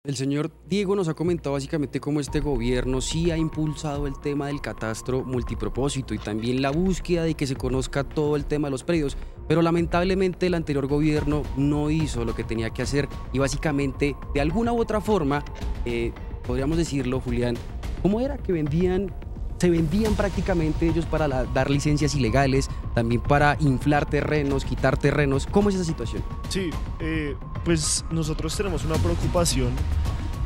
El señor Diego nos ha comentado básicamente cómo este gobierno sí ha impulsado el tema del catastro multipropósito y también la búsqueda de que se conozca todo el tema de los predios, pero lamentablemente el anterior gobierno no hizo lo que tenía que hacer y básicamente de alguna u otra forma, podríamos decirlo, Julián, ¿cómo era que se vendían prácticamente ellos para dar licencias ilegales, también para inflar terrenos, quitar terrenos? ¿Cómo es esa situación? Sí, pues nosotros tenemos una preocupación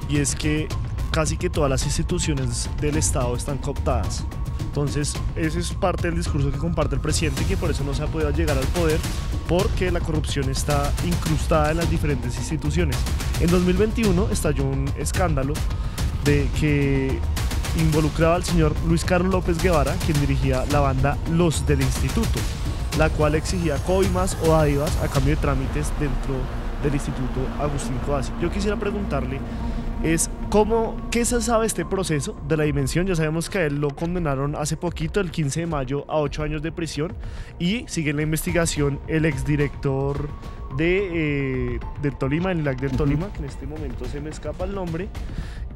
y es que casi que todas las instituciones del Estado están cooptadas. Entonces, ese es parte del discurso que comparte el presidente, que por eso no se ha podido llegar al poder, porque la corrupción está incrustada en las diferentes instituciones. En 2021 estalló un escándalo de que involucraba al señor Luis Carlos López Guevara, quien dirigía la banda Los del Instituto, la cual exigía coimas o dádivas a cambio de trámites dentro del Instituto Agustín Codazzi. Yo quisiera preguntarle, ¿qué se sabe de este proceso, de la dimensión? Ya sabemos que a él lo condenaron hace poquito, el 15 de mayo, a 8 años de prisión, y sigue en la investigación el exdirector del Tolima, el ILAC del Tolima, que en este momento se me escapa el nombre,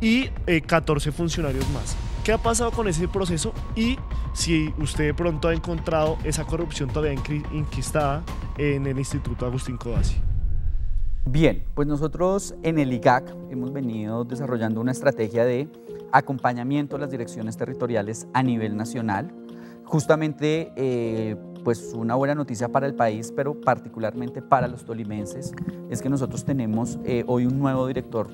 y 14 funcionarios más. ¿Qué ha pasado con ese proceso? Y si usted de pronto ha encontrado esa corrupción todavía enquistada en el Instituto Agustín Codazzi. Bien, pues nosotros en el IGAC hemos venido desarrollando una estrategia de acompañamiento a las direcciones territoriales a nivel nacional. Justamente, pues una buena noticia para el país, pero particularmente para los tolimenses, es que nosotros tenemos hoy un nuevo director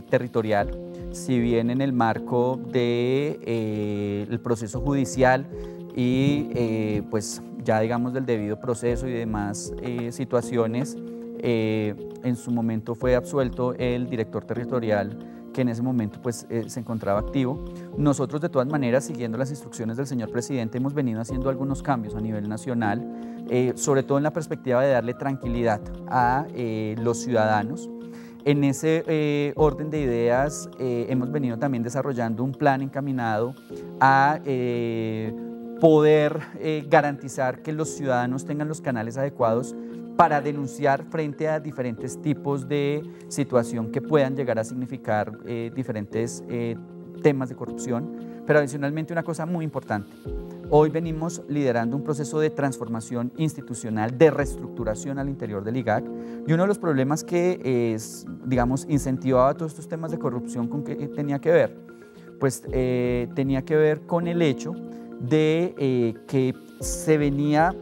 territorial. Si bien en el marco del proceso judicial y pues ya digamos del debido proceso y demás situaciones, en su momento fue absuelto el director territorial que en ese momento pues, se encontraba activo. Nosotros de todas maneras, siguiendo las instrucciones del señor presidente, hemos venido haciendo algunos cambios a nivel nacional, sobre todo en la perspectiva de darle tranquilidad a los ciudadanos. En ese orden de ideas hemos venido también desarrollando un plan encaminado a poder garantizar que los ciudadanos tengan los canales adecuados para denunciar frente a diferentes tipos de situación que puedan llegar a significar diferentes temas de corrupción. Pero adicionalmente una cosa muy importante, hoy venimos liderando un proceso de transformación institucional, de reestructuración al interior del IGAC, y uno de los problemas que digamos, incentivaba todos estos temas de corrupción, ¿con qué tenía que ver? Pues tenía que ver con el hecho de que se venía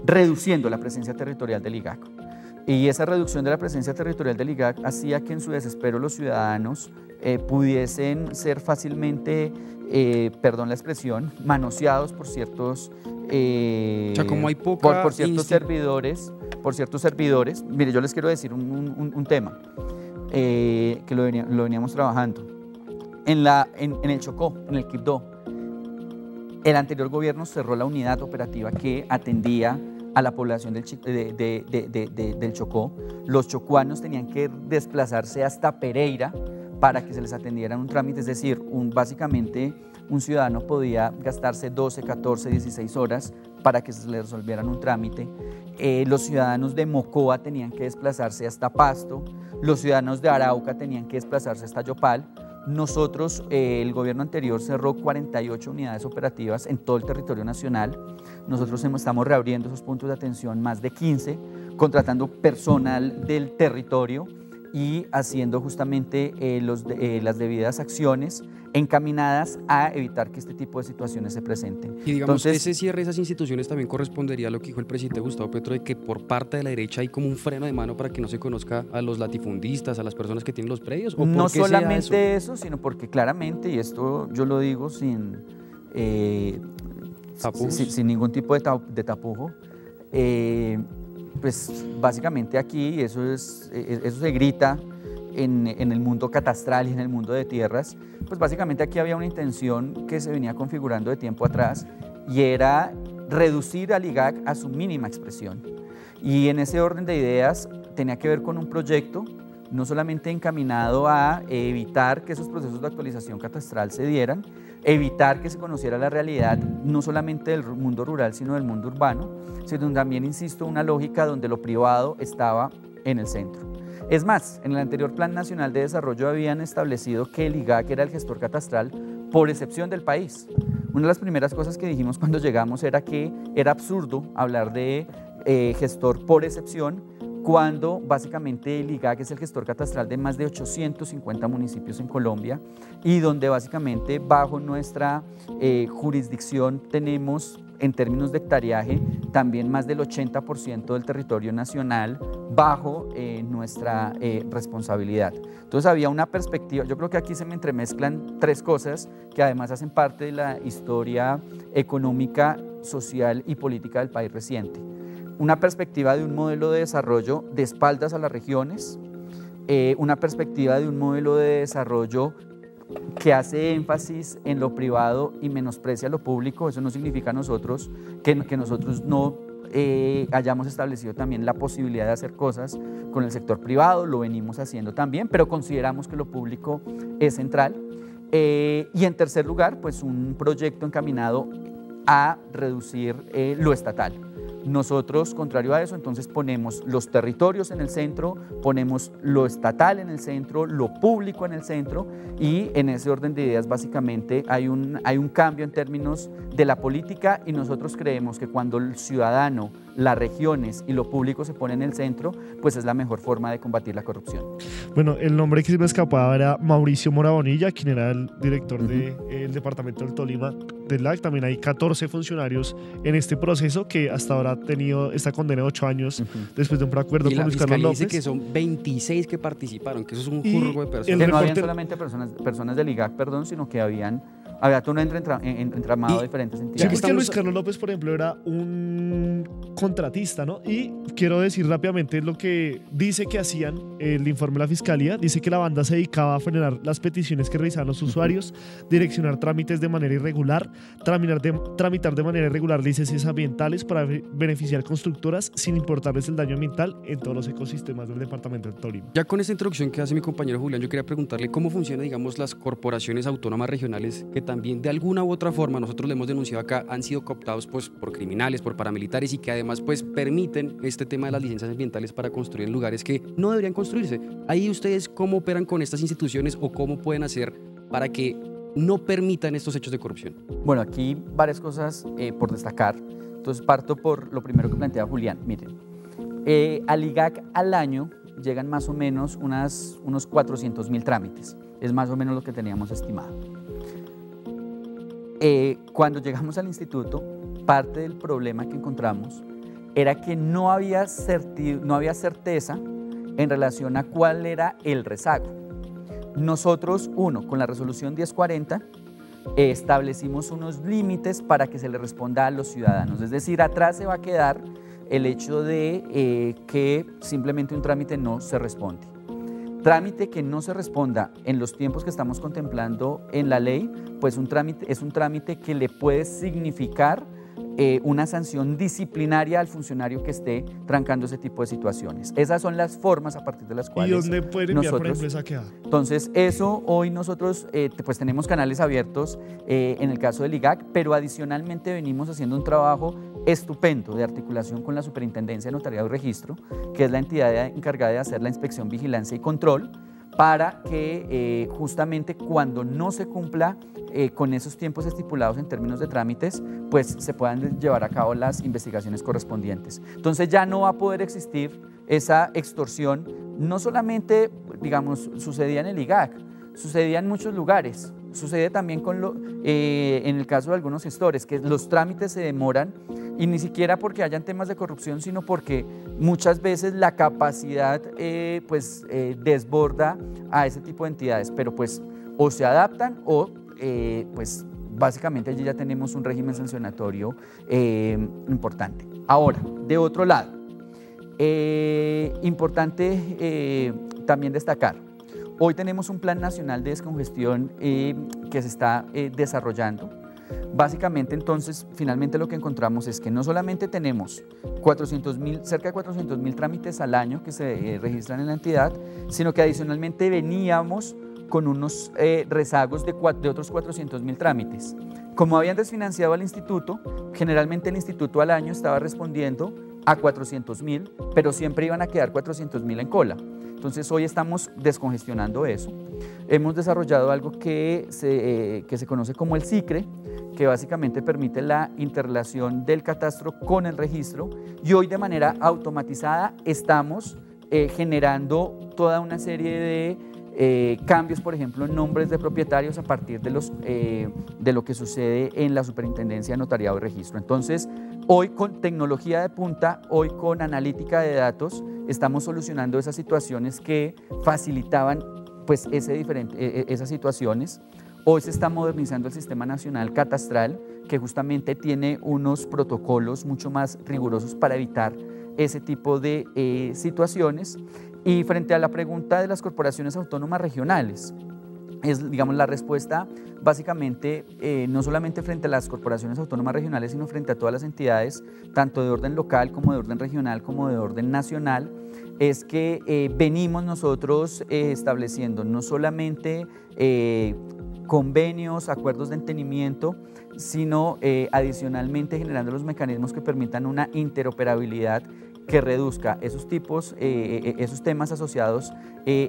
reduciendo la presencia territorial del IGAC. Y esa reducción de la presencia territorial del IGAC hacía que en su desespero los ciudadanos pudiesen ser fácilmente, perdón la expresión, manoseados por ciertos, O sea, como hay poca por ciertos servidores. Mire, yo les quiero decir un tema que lo veníamos trabajando. En el Chocó, en el Quibdó, el anterior gobierno cerró la unidad operativa que atendía a la población del Chocó. Los chocuanos tenían que desplazarse hasta Pereira para que se les atendiera un trámite, es decir, básicamente un ciudadano podía gastarse 12, 14, 16 horas para que se les resolvieran un trámite. Los ciudadanos de Mocoa tenían que desplazarse hasta Pasto, los ciudadanos de Arauca tenían que desplazarse hasta Yopal. Nosotros, el gobierno anterior cerró 48 unidades operativas en todo el territorio nacional. Nosotros estamos reabriendo esos puntos de atención, más de 15, contratando personal del territorio y haciendo justamente las debidas acciones encaminadas a evitar que este tipo de situaciones se presenten. Y digamos, ese cierre de esas instituciones también correspondería a lo que dijo el presidente Gustavo Petro, de que por parte de la derecha hay como un freno de mano para que no se conozca a los latifundistas, a las personas que tienen los predios. ¿O no solamente eso, sino porque claramente, y esto yo lo digo sin ningún tipo de tapujo, pues básicamente aquí eso se grita en el mundo catastral y en el mundo de tierras. Pues básicamente aquí había una intención que se venía configurando de tiempo atrás y era reducir al IGAC a su mínima expresión. Y en ese orden de ideas tenía que ver con un proyecto no solamente encaminado a evitar que esos procesos de actualización catastral se dieran, evitar que se conociera la realidad no solamente del mundo rural, sino del mundo urbano, sino también, insisto, una lógica donde lo privado estaba en el centro. Es más, en el anterior Plan Nacional de Desarrollo habían establecido que el IGAC era el gestor catastral por excepción del país. Una de las primeras cosas que dijimos cuando llegamos era que era absurdo hablar de gestor por excepción cuando básicamente el IGAC es el gestor catastral de más de 850 municipios en Colombia y donde básicamente bajo nuestra jurisdicción tenemos en términos de hectareaje también más del 80% del territorio nacional bajo nuestra responsabilidad. Entonces había una perspectiva, yo creo que aquí se me entremezclan tres cosas que además hacen parte de la historia económica, social y política del país reciente. Una perspectiva de un modelo de desarrollo de espaldas a las regiones, una perspectiva de un modelo de desarrollo que hace énfasis en lo privado y menosprecia lo público. Eso no significa nosotros que nosotros no hayamos establecido también la posibilidad de hacer cosas con el sector privado, lo venimos haciendo también, pero consideramos que lo público es central. Y en tercer lugar, pues un proyecto encaminado a reducir lo estatal. Nosotros, contrario a eso, entonces ponemos los territorios en el centro, ponemos lo estatal en el centro, lo público en el centro y en ese orden de ideas básicamente hay un cambio en términos de la política y nosotros creemos que cuando el ciudadano, las regiones y lo público se ponen en el centro, pues es la mejor forma de combatir la corrupción. Bueno, el nombre que se me escapaba era Mauricio Mora Bonilla, quien era el director del departamento del Tolima del LAC. También hay 14 funcionarios en este proceso que hasta ahora ha tenido esta condena de 8 años después de un preacuerdo con Luis Carlos López. Dice que son 26 que participaron, que eso es un jurgo de personas. Que no habían solamente personas del IGAC, perdón, sino que había todo un entramado de diferentes entidades. Sí, porque Luis Carlos López, por ejemplo, era un contratista, ¿no? Y quiero decir rápidamente lo que dice que hacían el informe de la Fiscalía. Dice que la banda se dedicaba a frenar las peticiones que realizaban los usuarios, direccionar trámites de manera irregular, tramitar de manera irregular licencias ambientales para beneficiar constructoras sin importarles el daño ambiental en todos los ecosistemas del departamento del Tolima. Ya con esta introducción que hace mi compañero Julián, yo quería preguntarle cómo funcionan, digamos, las corporaciones autónomas regionales que también de alguna u otra forma, nosotros le hemos denunciado acá, han sido cooptados pues, por criminales, por paramilitares y que además pues, permiten este tema de las licencias ambientales para construir en lugares que no deberían construirse. Ahí ustedes cómo operan con estas instituciones o cómo pueden hacer para que no permitan estos hechos de corrupción. Bueno, aquí varias cosas por destacar. Entonces parto por lo primero que plantea Julián. Miren, al IGAC al año llegan más o menos unos 400.000 trámites. Es más o menos lo que teníamos estimado. Cuando llegamos al instituto, parte del problema que encontramos era que no había certeza en relación a cuál era el rezago. Nosotros, con la resolución 1040, establecimos unos límites para que se le responda a los ciudadanos. Es decir, atrás se va a quedar el hecho de que simplemente un trámite no se responde. Trámite que no se responda en los tiempos que estamos contemplando en la ley, pues es un trámite que le puede significar una sanción disciplinaria al funcionario que esté trancando ese tipo de situaciones. Esas son las formas a partir de las cuales ¿Y dónde pueden enviar, por ejemplo, esa queja? Entonces, eso hoy nosotros pues tenemos canales abiertos en el caso del IGAC, pero adicionalmente venimos haciendo un trabajo estupendo de articulación con la Superintendencia de Notariado y Registro, que es la entidad encargada de hacer la inspección, vigilancia y control, para que justamente cuando no se cumpla con esos tiempos estipulados en términos de trámites, pues se puedan llevar a cabo las investigaciones correspondientes. Entonces ya no va a poder existir esa extorsión, no solamente, digamos, sucedía en el IGAC, sucedía en muchos lugares, sucede también en el caso de algunos gestores, que los trámites se demoran y ni siquiera porque hayan temas de corrupción, sino porque muchas veces la capacidad desborda a ese tipo de entidades, pero pues o se adaptan o pues básicamente allí ya tenemos un régimen sancionatorio importante. Ahora, de otro lado, importante también destacar, hoy tenemos un plan nacional de descongestión que se está desarrollando. Básicamente, entonces, finalmente lo que encontramos es que no solamente tenemos cerca de 400.000 trámites al año que se registran en la entidad, sino que adicionalmente veníamos con unos rezagos de otros 400.000 trámites. Como habían desfinanciado al instituto, generalmente el instituto al año estaba respondiendo a 400.000, pero siempre iban a quedar 400.000 en cola. Entonces hoy estamos descongestionando eso. Hemos desarrollado algo que se conoce como el SICRE, que básicamente permite la interrelación del catastro con el registro, y hoy de manera automatizada estamos generando toda una serie de cambios, por ejemplo, en nombres de propietarios a partir de lo que sucede en la Superintendencia de Notariado y Registro. Entonces, hoy con tecnología de punta, hoy con analítica de datos, estamos solucionando esas situaciones que facilitaban pues, esas situaciones. Hoy se está modernizando el Sistema Nacional Catastral, que justamente tiene unos protocolos mucho más rigurosos para evitar ese tipo de situaciones. Y frente a la pregunta de las corporaciones autónomas regionales, es, digamos, la respuesta básicamente no solamente frente a las corporaciones autónomas regionales, sino frente a todas las entidades, tanto de orden local como de orden regional como de orden nacional, es que venimos nosotros estableciendo no solamente convenios, acuerdos de entendimiento, sino adicionalmente generando los mecanismos que permitan una interoperabilidad que reduzca esos temas asociados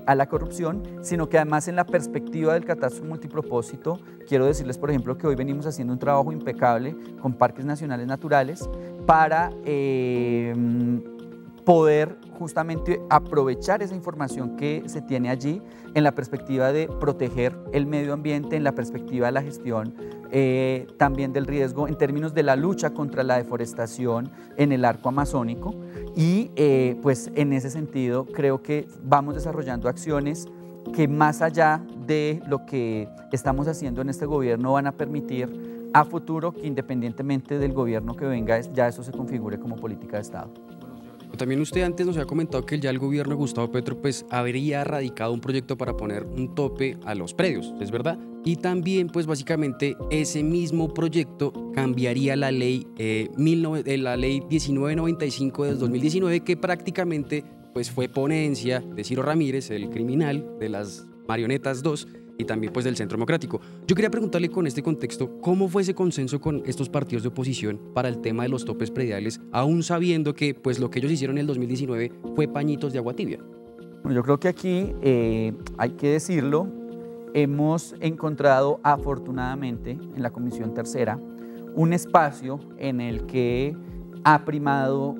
a la corrupción, sino que además en la perspectiva del catastro multipropósito, quiero decirles, por ejemplo, que hoy venimos haciendo un trabajo impecable con parques nacionales naturales para poder justamente aprovechar esa información que se tiene allí en la perspectiva de proteger el medio ambiente, en la perspectiva de la gestión también del riesgo en términos de la lucha contra la deforestación en el arco amazónico, y pues en ese sentido creo que vamos desarrollando acciones que más allá de lo que estamos haciendo en este gobierno van a permitir a futuro que independientemente del gobierno que venga ya eso se configure como política de Estado. También usted antes nos había comentado que ya el gobierno de Gustavo Petro pues habría radicado un proyecto para poner un tope a los predios, ¿es verdad? Y también pues básicamente ese mismo proyecto cambiaría la ley, la ley 1995 de 2019, que prácticamente pues fue ponencia de Ciro Ramírez, el criminal de las Marionetas 2, y también pues del Centro Democrático. Yo quería preguntarle con este contexto, ¿cómo fue ese consenso con estos partidos de oposición para el tema de los topes prediales, aún sabiendo que pues lo que ellos hicieron en el 2019 fue pañitos de agua tibia? Bueno, yo creo que aquí hay que decirlo, hemos encontrado afortunadamente en la Comisión Tercera un espacio en el que han primado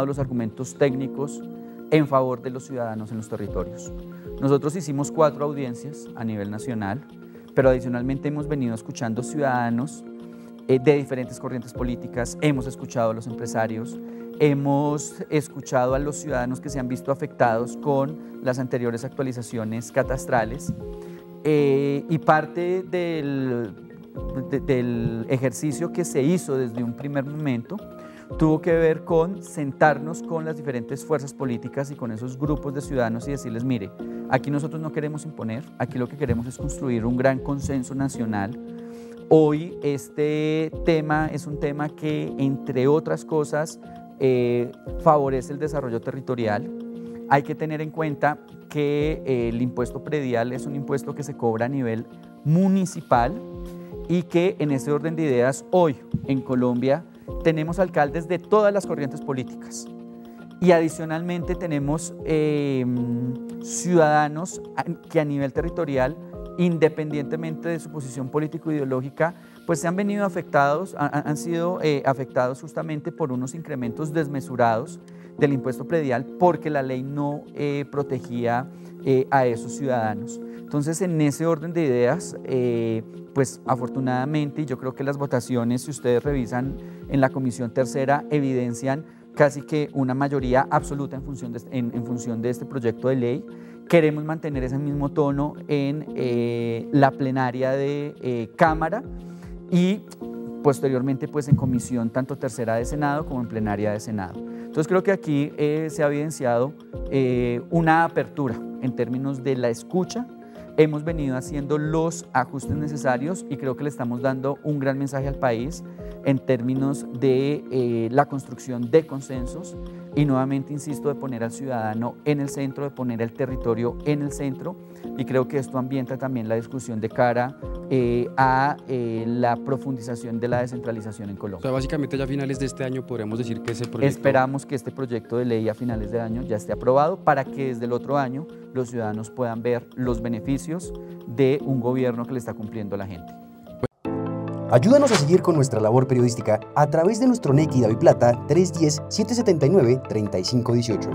los argumentos técnicos en favor de los ciudadanos en los territorios. Nosotros hicimos 4 audiencias a nivel nacional, pero adicionalmente hemos venido escuchando ciudadanos de diferentes corrientes políticas, hemos escuchado a los empresarios, hemos escuchado a los ciudadanos que se han visto afectados con las anteriores actualizaciones catastrales, y parte del ejercicio que se hizo desde un primer momento tuvo que ver con sentarnos con las diferentes fuerzas políticas y con esos grupos de ciudadanos y decirles, mire, aquí nosotros no queremos imponer, aquí lo que queremos es construir un gran consenso nacional. Hoy este tema es un tema que, entre otras cosas, favorece el desarrollo territorial. Hay que tener en cuenta que el impuesto predial es un impuesto que se cobra a nivel municipal y que en ese orden de ideas hoy en Colombia tenemos alcaldes de todas las corrientes políticas y adicionalmente tenemos ciudadanos que a nivel territorial, independientemente de su posición político-ideológica, pues se han venido afectados, han sido afectados justamente por unos incrementos desmesurados del impuesto predial porque la ley no protegía a esos ciudadanos. Entonces, en ese orden de ideas, pues afortunadamente, y yo creo que las votaciones, si ustedes revisan en la Comisión Tercera, evidencian casi que una mayoría absoluta en función de este proyecto de ley. Queremos mantener ese mismo tono en la plenaria de Cámara y posteriormente pues en comisión tanto tercera de Senado como en plenaria de Senado. Entonces creo que aquí se ha evidenciado una apertura en términos de la escucha. Hemos venido haciendo los ajustes necesarios y creo que le estamos dando un gran mensaje al país en términos de la construcción de consensos y nuevamente insisto de poner al ciudadano en el centro, de poner el territorio en el centro, y creo que esto ambienta también la discusión de cara a la profundización de la descentralización en O Colombia. sea, básicamente ya a finales de este año podríamos decir que ese proyecto... Esperamos que este proyecto de ley a finales de año ya esté aprobado para que desde el otro año los ciudadanos puedan ver los beneficios de un gobierno que le está cumpliendo a la gente. Ayúdanos a seguir con nuestra labor periodística a través de nuestro NEC DaviPlata 310-779-3518.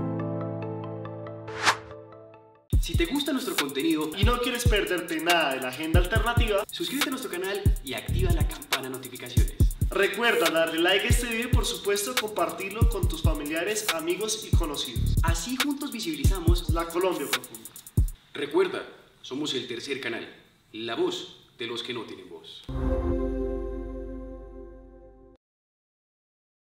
Si te gusta nuestro contenido Y no quieres perderte nada de la agenda alternativa, suscríbete a nuestro canal y activa la campana de notificaciones. recuerda darle like a este video y por supuesto compartirlo con tus familiares, amigos y conocidos. Así juntos visibilizamos. La Colombia profunda. Recuerda, somos el tercer canal, la voz de los que no tienen voz.